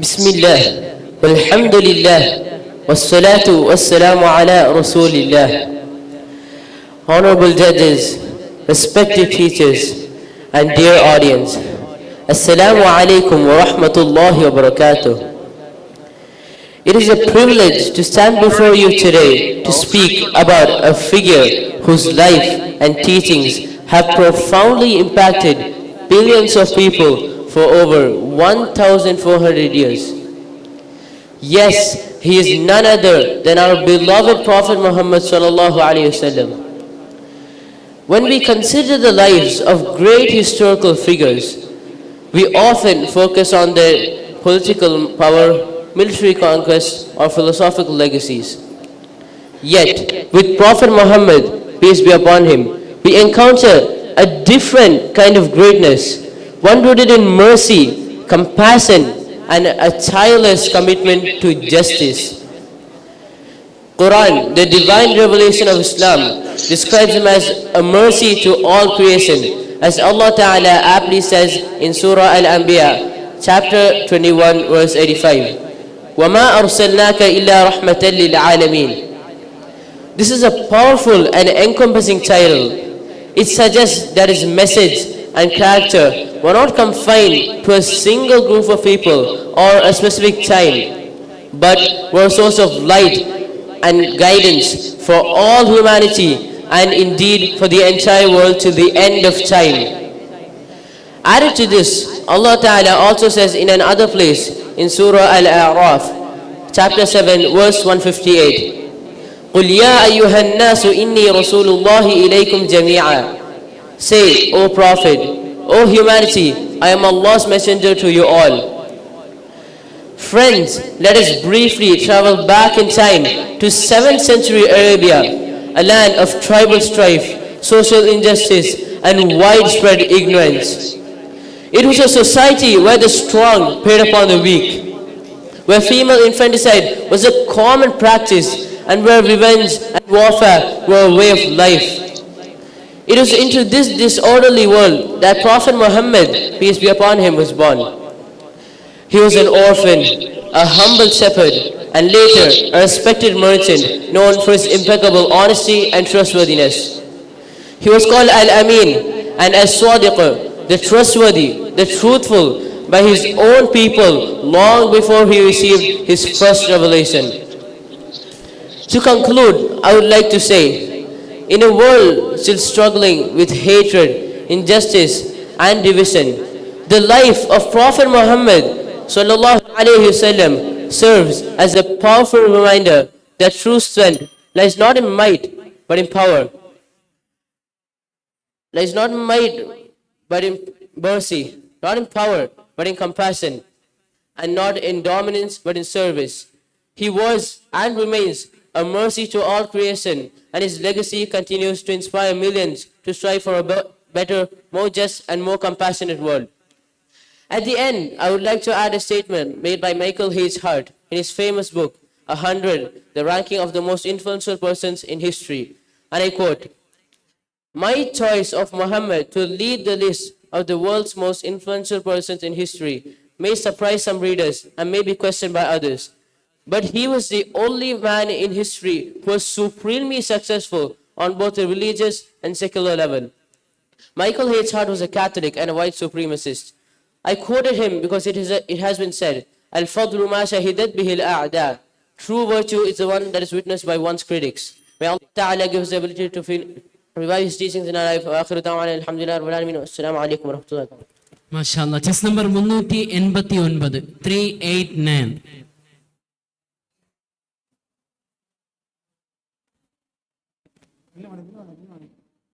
Bismillah, walhamdulillah, wassalatu wassalamu ala rasulillah. Honorable judges, respected teachers, and dear audience, Assalamu alaikum wa rahmatullahi wa barakatuh. It is a privilege to stand before you today to speak about a figure whose life and teachings have profoundly impacted billions of people for over 1,400 years. Yes, he is none other than our beloved Prophet Muhammad sallallahu alaihi wasallam. When we consider the lives of great historical figures, we often focus on their political power, military conquest, or philosophical legacies. Yet, with Prophet Muhammad, peace be upon him, we encounter a different kind of greatness, one rooted in mercy, compassion, and a tireless commitment to justice. Quran, the divine revelation of Islam, describes him as a mercy to all creation, as Allah Ta'ala aptly says in Surah Al-Anbiya, chapter 21, verse 85. وَمَا أَرْسَلْنَاكَ إِلَّا رَحْمَةً لِلْعَالَمِينَ. This is a powerful and encompassing title. It suggests that his message and character were not confined to a single group of people or a specific time, but were a source of light and guidance for all humanity and indeed for the entire world to the end of time. Added to this, Allah Ta'ala also says in another place in Surah Al-A'raf, chapter 7, verse 158, قُلْ يَا أَيُّهَا النَّاسُ إِنِّي رَسُولُ اللَّهِ إِلَيْكُمْ جَمِيعًا. Say, O Prophet, O humanity, I am Allah's messenger to you all. Friends, let us briefly travel back in time to 7th century Arabia, a land of tribal strife, social injustice, and widespread ignorance. It was a society where the strong preyed upon the weak, where female infanticide was a common practice, and where revenge and warfare were a way of life. It was into this disorderly world that Prophet Muhammad, peace be upon him, was born. He was an orphan, a humble shepherd, and later a respected merchant known for his impeccable honesty and trustworthiness. He was called Al-Amin and As-Sadiq, the trustworthy, the truthful, by his own people long before he received his first revelation. To conclude, I would like to say, in a world still struggling with hatred, injustice, and division, the life of Prophet Muhammad sallallahu alaihi wasallam serves as a powerful reminder that true strength lies not in might but in power, lies not in might but in mercy, not in power but in compassion, and not in dominance but in service. He was and remains a mercy to all creation, and his legacy continues to inspire millions to strive for a better, more just, and more compassionate world. At the end, I would like to add a statement made by Michael H. Hart in his famous book, 100, the ranking of the most influential persons in history. And I quote, "My choice of Muhammad to lead the list of the world's most influential persons in history may surprise some readers and may be questioned by others. But he was the only man in history who was supremely successful on both a religious and secular level." Michael H. Hart was a Catholic and a white supremacist. I quoted him because it has been said, "Al-fadlu ma shahidat bihi al-a'da." True virtue is the one that is witnessed by one's critics. May Allah Ta'ala give us the ability to revive his teachings in our life. Wa akhiru da'wana alhamdulillah rabbil alamin. Assalamu alaikum wa rahmatullahi wa barakatuh. MashaAllah. Chess number 389. 389.